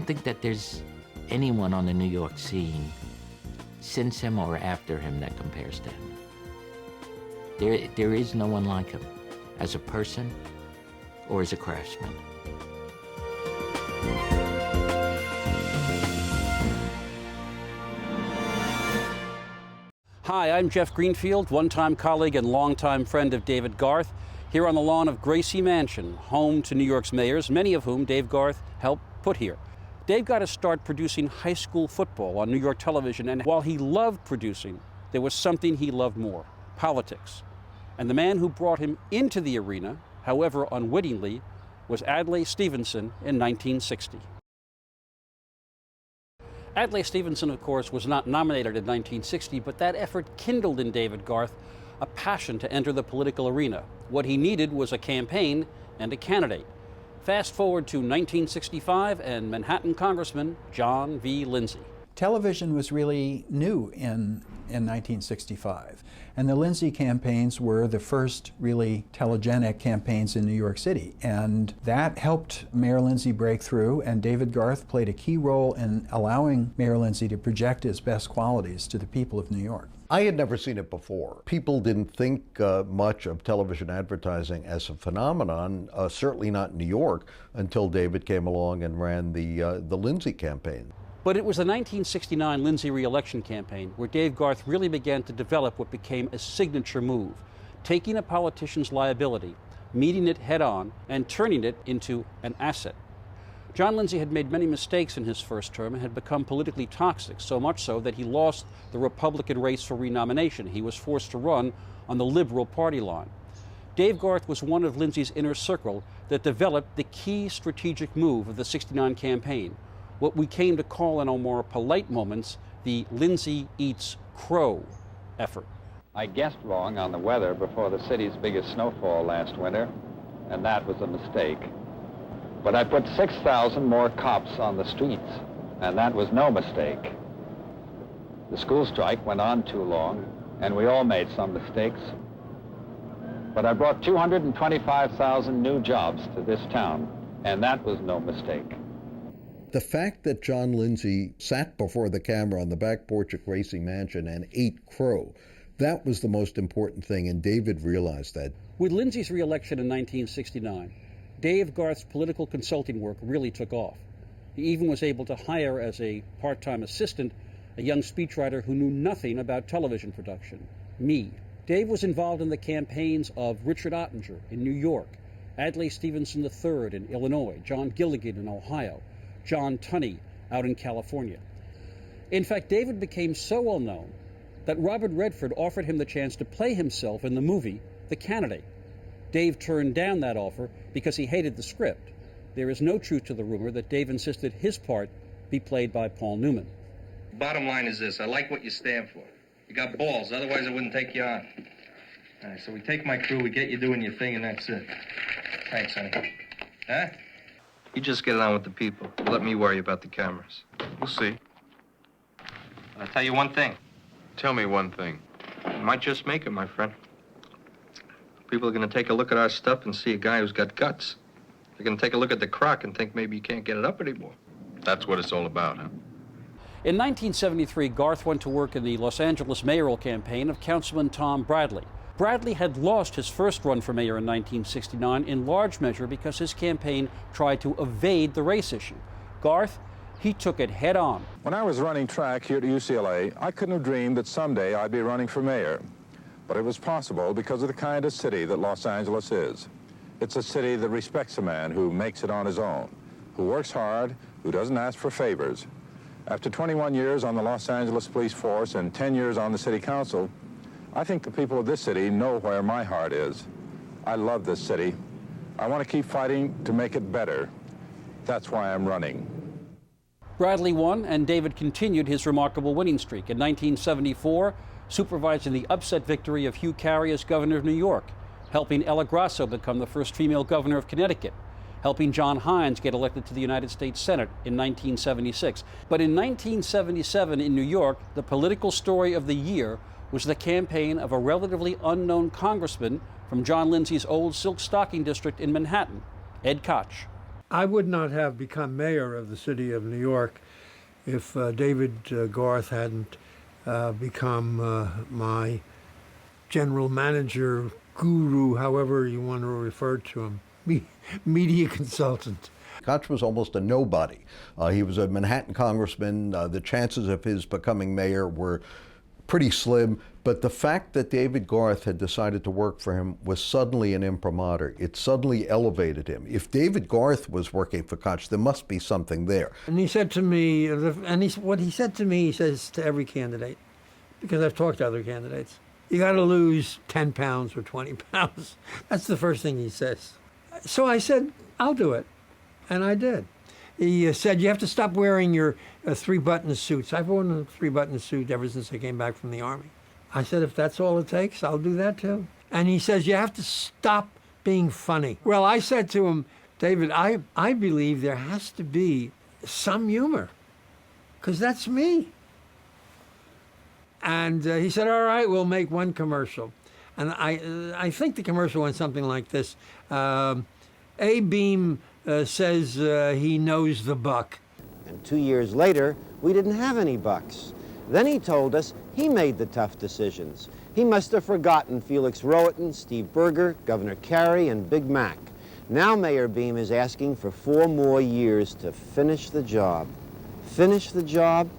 don't think that there's anyone on the New York scene since him or after him that compares to him. There is no one like him as a person or as a craftsman. Hi, I'm Jeff Greenfield, one-time colleague and longtime friend of David Garth, here on the lawn of Gracie Mansion, home to New York's mayors, many of whom Dave Garth helped put here. Dave got to start producing high school football on New York television, and while he loved producing, there was something he loved more: politics. And the man who brought him into the arena, however unwittingly, was Adlai Stevenson in 1960. Adlai Stevenson, of course, was not nominated in 1960, but that effort kindled in David Garth a passion to enter the political arena. What he needed was a campaign and a candidate. Fast forward to 1965 and Manhattan Congressman John V. Lindsay. Television was really new in 1965, and the Lindsay campaigns were the first really telegenic campaigns in New York City, and that helped Mayor Lindsay break through, and David Garth played a key role in allowing Mayor Lindsay to project his best qualities to the people of New York. I had never seen it before. People didn't think much of television advertising as a phenomenon, certainly not in New York, until David came along and ran the Lindsay campaign. But it was the 1969 Lindsay re-election campaign where Dave Garth really began to develop what became a signature move, taking a politician's liability, meeting it head-on, and turning it into an asset. John Lindsay had made many mistakes in his first term and had become politically toxic, so much so that he lost the Republican race for renomination. He was forced to run on the Liberal Party line. Dave Garth was one of Lindsay's inner circle that developed the key strategic move of the '69 campaign, what we came to call in our more polite moments the Lindsay Eats Crow effort. I guessed wrong on the weather before the city's biggest snowfall last winter, and that was a mistake. But I put 6,000 more cops on the streets, and that was no mistake. The school strike went on too long, and we all made some mistakes. But I brought 225,000 new jobs to this town, and that was no mistake. The fact that John Lindsay sat before the camera on the back porch at Gracie Mansion and ate crow, that was the most important thing, and David realized that. With Lindsay's re-election in 1969, Dave Garth's political consulting work really took off. He even was able to hire as a part-time assistant a young speechwriter who knew nothing about television production, me. Dave was involved in the campaigns of Richard Ottinger in New York, Adlai Stevenson III in Illinois, John Gilligan in Ohio, John Tunney out in California. In fact, David became so well known that Robert Redford offered him the chance to play himself in the movie The Candidate. Dave turned down that offer because he hated the script. There is no truth to the rumor that Dave insisted his part be played by Paul Newman. Bottom line is this: I like what you stand for. You got balls, otherwise I wouldn't take you on. All right, so we take my crew, we get you doing your thing, and that's it. Thanks, honey. Huh? You just get on with the people. Let me worry about the cameras. We'll see. I'll tell you one thing. Tell me one thing. You might just make it, my friend. People are going to take a look at our stuff and see a guy who's got guts. They're going to take a look at the crock and think maybe you can't get it up anymore. That's what it's all about, huh? In 1973, Garth went to work in the Los Angeles mayoral campaign of Councilman Tom Bradley. Bradley had lost his first run for mayor in 1969 in large measure because his campaign tried to evade the race issue. Garth, he took it head on. When I was running track here at UCLA, I couldn't have dreamed that someday I'd be running for mayor. But it was possible because of the kind of city that Los Angeles is. It's a city that respects a man who makes it on his own, who works hard, who doesn't ask for favors. After 21 years on the Los Angeles Police Force and 10 years on the City Council, I think the people of this city know where my heart is. I love this city. I want to keep fighting to make it better. That's why I'm running. Bradley won, and David continued his remarkable winning streak. In 1974, supervising the upset victory of Hugh Carey as governor of New York, helping Ella Grasso become the first female governor of Connecticut, helping John Hines get elected to the United States Senate in 1976. But in 1977 in New York, the political story of the year was the campaign of a relatively unknown congressman from John Lindsay's old Silk Stocking district in Manhattan, Ed Koch. I would not have become mayor of the city of New York if David Garth hadn't become my general manager, guru, however you want to refer to him, media consultant. Koch was almost a nobody. He was a Manhattan congressman. The chances of his becoming mayor were pretty slim, but the fact that David Garth had decided to work for him was suddenly an imprimatur. It suddenly elevated him. If David Garth was working for Koch, there must be something there. And he said to me, what he said to me, he says to every candidate, because I've talked to other candidates, you got to lose 10 pounds or 20 pounds. That's the first thing he says. So I said, I'll do it. And I did. He said, you have to stop wearing your three-button suits. I've worn a three-button suit ever since I came back from the Army. I said, if that's all it takes, I'll do that too. And he says, you have to stop being funny. Well, I said to him, David, I believe there has to be some humor, because that's me. And he said, all right, we'll make one commercial. And I think the commercial went something like this. A-Beam says he knows the buck. And 2 years later, we didn't have any bucks. Then he told us he made the tough decisions. He must have forgotten Felix Rohatyn, Steve Berger, Governor Carey, and Big Mac. Now Mayor Beam is asking for 4 more years to finish the job. Finish the job?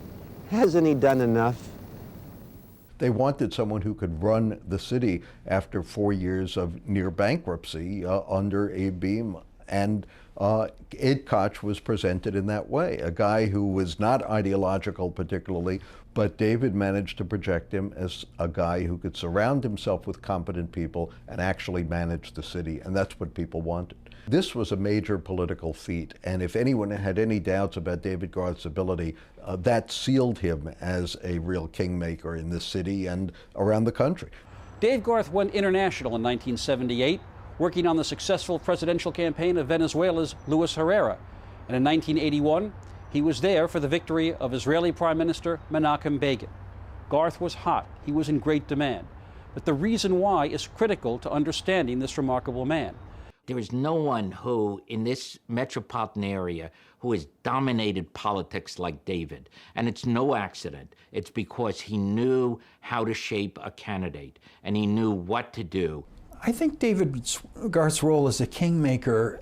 Hasn't he done enough? They wanted someone who could run the city after 4 years of near bankruptcy under A-Beam. And Ed Koch was presented in that way, a guy who was not ideological particularly, but David managed to project him as a guy who could surround himself with competent people and actually manage the city, and that's what people wanted. This was a major political feat, and if anyone had any doubts about David Garth's ability, that sealed him as a real kingmaker in this city and around the country. Dave Garth went international in 1978, working on the successful presidential campaign of Venezuela's Luis Herrera. And in 1981, he was there for the victory of Israeli Prime Minister Menachem Begin. Garth was hot. He was in great demand. But the reason why is critical to understanding this remarkable man. There is no one who, in this metropolitan area, who has dominated politics like David. And it's no accident. It's because he knew how to shape a candidate, and he knew what to do. I think David Garth's role as a kingmaker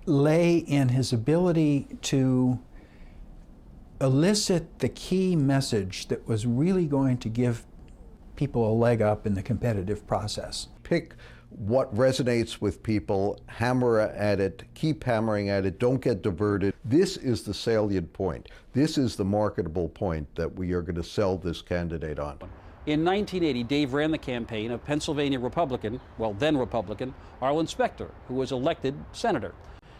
lay in his ability to elicit the key message that was really going to give people a leg up in the competitive process. Pick what resonates with people, hammer at it, keep hammering at it, don't get diverted. This is the salient point. This is the marketable point that we are going to sell this candidate on. In 1980, Dave ran the campaign of Pennsylvania Republican, well, then Republican, Arlen Specter, who was elected senator.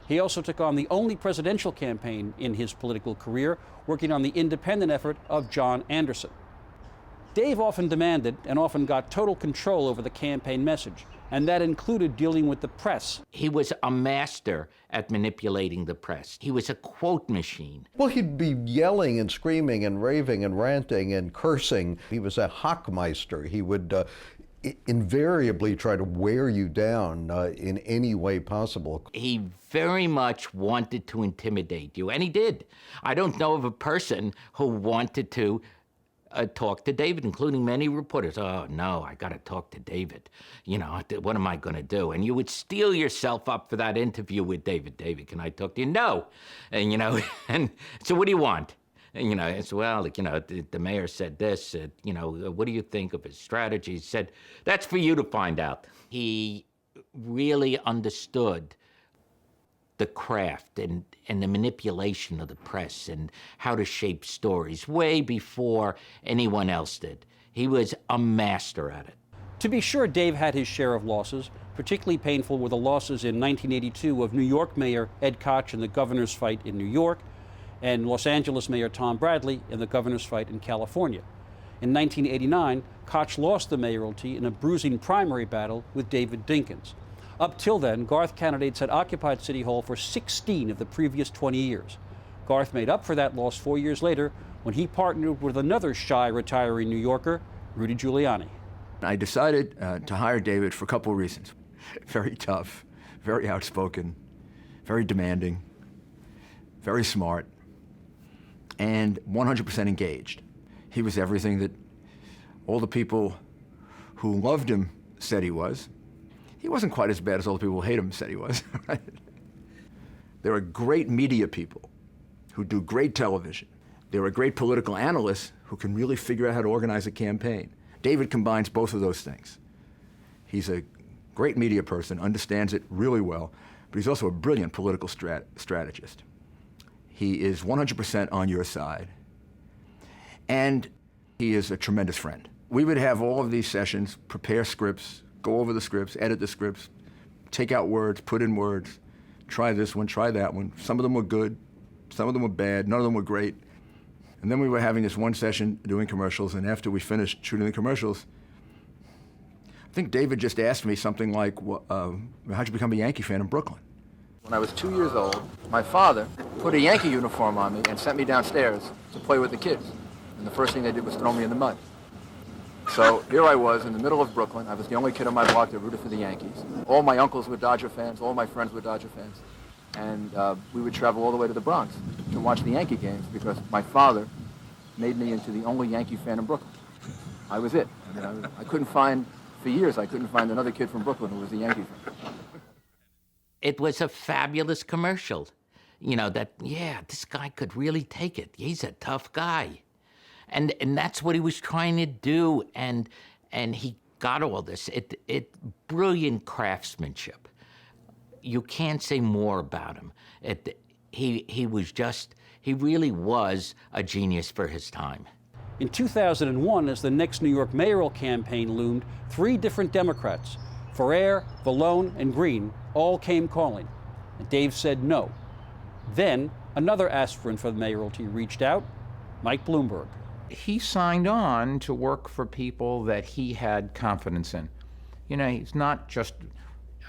He also took on the only presidential campaign in his political career, working on the independent effort of John Anderson. Dave often demanded and often got total control over the campaign message, and that included dealing with the press. He was a master at manipulating the press. He was a quote machine. Well, he'd be yelling and screaming and raving and ranting and cursing. He was a Hockmeister. He would invariably try to wear you down in any way possible. He very much wanted to intimidate you, and he did. I don't know of a person who wanted to talk to David, including many reporters. Oh, no, I got to talk to David. You know, what am I going to do? And you would steel yourself up for that interview with David. David, can I talk to you? No. And, you know, and so what do you want? And, you know, it's, well, you know, the mayor said this, you know, what do you think of his strategy? He said, that's for you to find out. He really understood the craft and the manipulation of the press and how to shape stories way before anyone else did. He was a master at it. To be sure, Dave had his share of losses. Particularly painful were the losses in 1982 of New York Mayor Ed Koch in the governor's fight in New York, and Los Angeles Mayor Tom Bradley in the governor's fight in California. In 1989, Koch lost the mayoralty in a bruising primary battle with David Dinkins. Up till then, Garth candidates had occupied City Hall for 16 of the previous 20 years. Garth made up for that loss 4 years later when he partnered with another shy retiring New Yorker, Rudy Giuliani. I decided to hire David for a couple of reasons. Very tough, very outspoken, very demanding, very smart, and 100% engaged. He was everything that all the people who loved him said he was. He wasn't quite as bad as all the people who hate him said he was. Right? There are great media people who do great television. There are great political analysts who can really figure out how to organize a campaign. David combines both of those things. He's a great media person, understands it really well, but he's also a brilliant political strategist. He is 100% on your side, and he is a tremendous friend. We would have all of these sessions, prepare scripts, go over the scripts, edit the scripts, take out words, put in words, try this one, try that one. Some of them were good, some of them were bad, none of them were great. And then we were having this one session doing commercials, and after we finished shooting the commercials, I think David just asked me something like, how'd you become a Yankee fan in Brooklyn? When I was 2 years old, my father put a Yankee uniform on me and sent me downstairs to play with the kids. And the first thing they did was throw me in the mud. So here I was in the middle of Brooklyn. I was the only kid on my block that rooted for the Yankees. All my uncles were Dodger fans. All my friends were Dodger fans. And we would travel all the way to the Bronx to watch the Yankee games because my father made me into the only Yankee fan in Brooklyn. I was it. I mean, I couldn't find, for years, I couldn't find another kid from Brooklyn who was a Yankee fan. It was a fabulous commercial. You know, that, yeah, this guy could really take it. He's a tough guy. And that's what he was trying to do, and he got all this. Brilliant craftsmanship. You can't say more about him. He really was a genius for his time. In 2001, as the next New York mayoral campaign loomed, 3 different Democrats, Ferrer, Vallone, and Green, all came calling. And Dave said no. Then another aspirant for the mayoralty reached out, Mike Bloomberg. He signed on to work for people that he had confidence in. You know, he's not just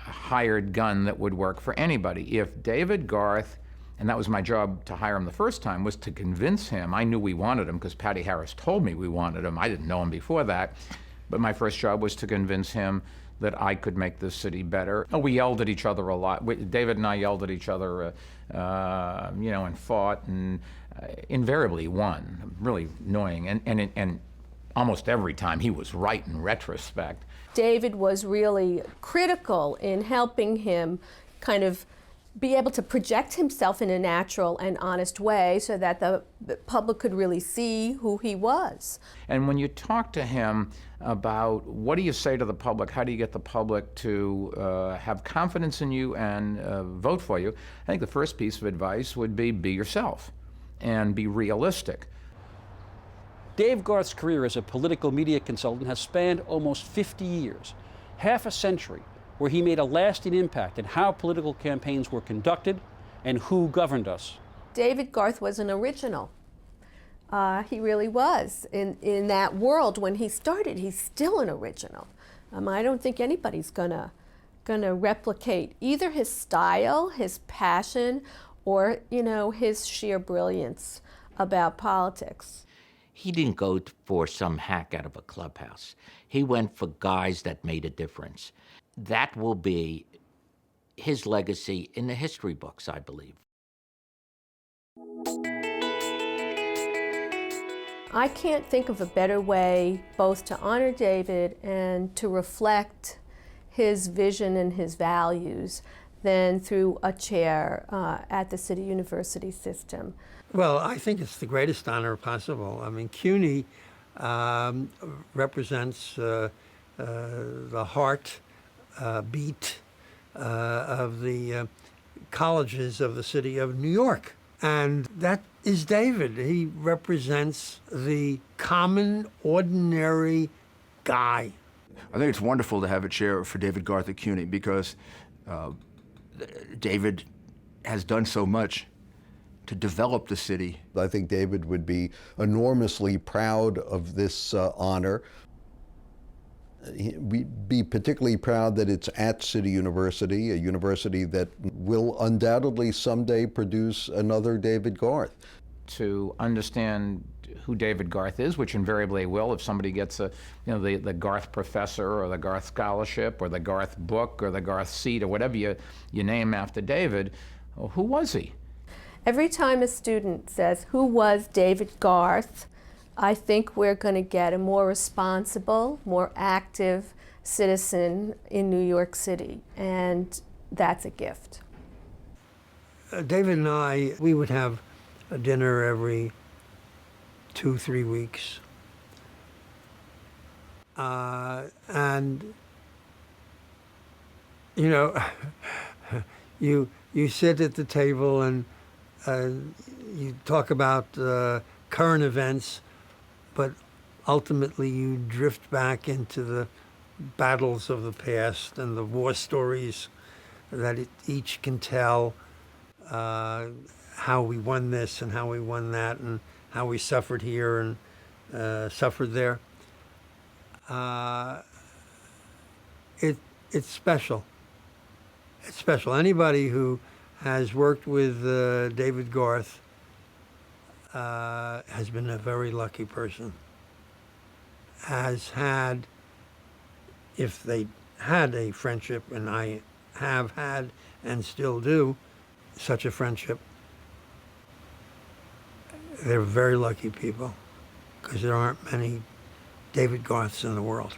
a hired gun that would work for anybody. If David Garth, and that was my job to hire him the first time, was to convince him, I knew we wanted him because Patty Harris told me we wanted him. I didn't know him before that, but my first job was to convince him that I could make this city better. We yelled at each other a lot. David and I yelled at each other, you know, and fought, and invariably won. Really annoying, and almost every time he was right in retrospect. David was really critical in helping him kind of be able to project himself in a natural and honest way so that the public could really see who he was. And when you talk to him about what do you say to the public, how do you get the public to have confidence in you and vote for you, I think the first piece of advice would be yourself and be realistic. Dave Garth's career as a political media consultant has spanned almost 50 years, half a century, where he made a lasting impact in how political campaigns were conducted and who governed us. David Garth was an original. He really was. In that world, when he started, he's still an original. I don't think anybody's gonna replicate either his style, his passion, or, you know, his sheer brilliance about politics. He didn't go for some hack out of a clubhouse. He went for guys that made a difference. That will be his legacy in the history books, I believe. I can't think of a better way both to honor David and to reflect his vision and his values than through a chair at the City University system. Well, I think it's the greatest honor possible. I mean, CUNY represents the heart beat of the colleges of the city of New York. And that is David. He represents the common, ordinary guy. I think it's wonderful to have a chair for David Garth at CUNY because David has done so much to develop the city. I think David would be enormously proud of this honor. We'd be particularly proud that it's at City University, a university that will undoubtedly someday produce another David Garth. To understand who David Garth is, which invariably will if somebody gets the Garth Professor or the Garth Scholarship or the Garth Book or the Garth Seat or whatever you name after David, Well, who was he? Every time a student says, "Who was David Garth?" I think we're going to get a more responsible, more active citizen in New York City, and that's a gift. David and I, we would have a dinner every 2-3 weeks. And, you know, you sit at the table and you talk about current events, but ultimately you drift back into the battles of the past and the war stories that each can tell, how we won this and how we won that and how we suffered here and suffered there. It's special. It's special. Anybody who has worked with David Garth has been a very lucky person. Has had, if they had a friendship, and I have had and still do such a friendship, they're very lucky people, because there aren't many David Garths in the world.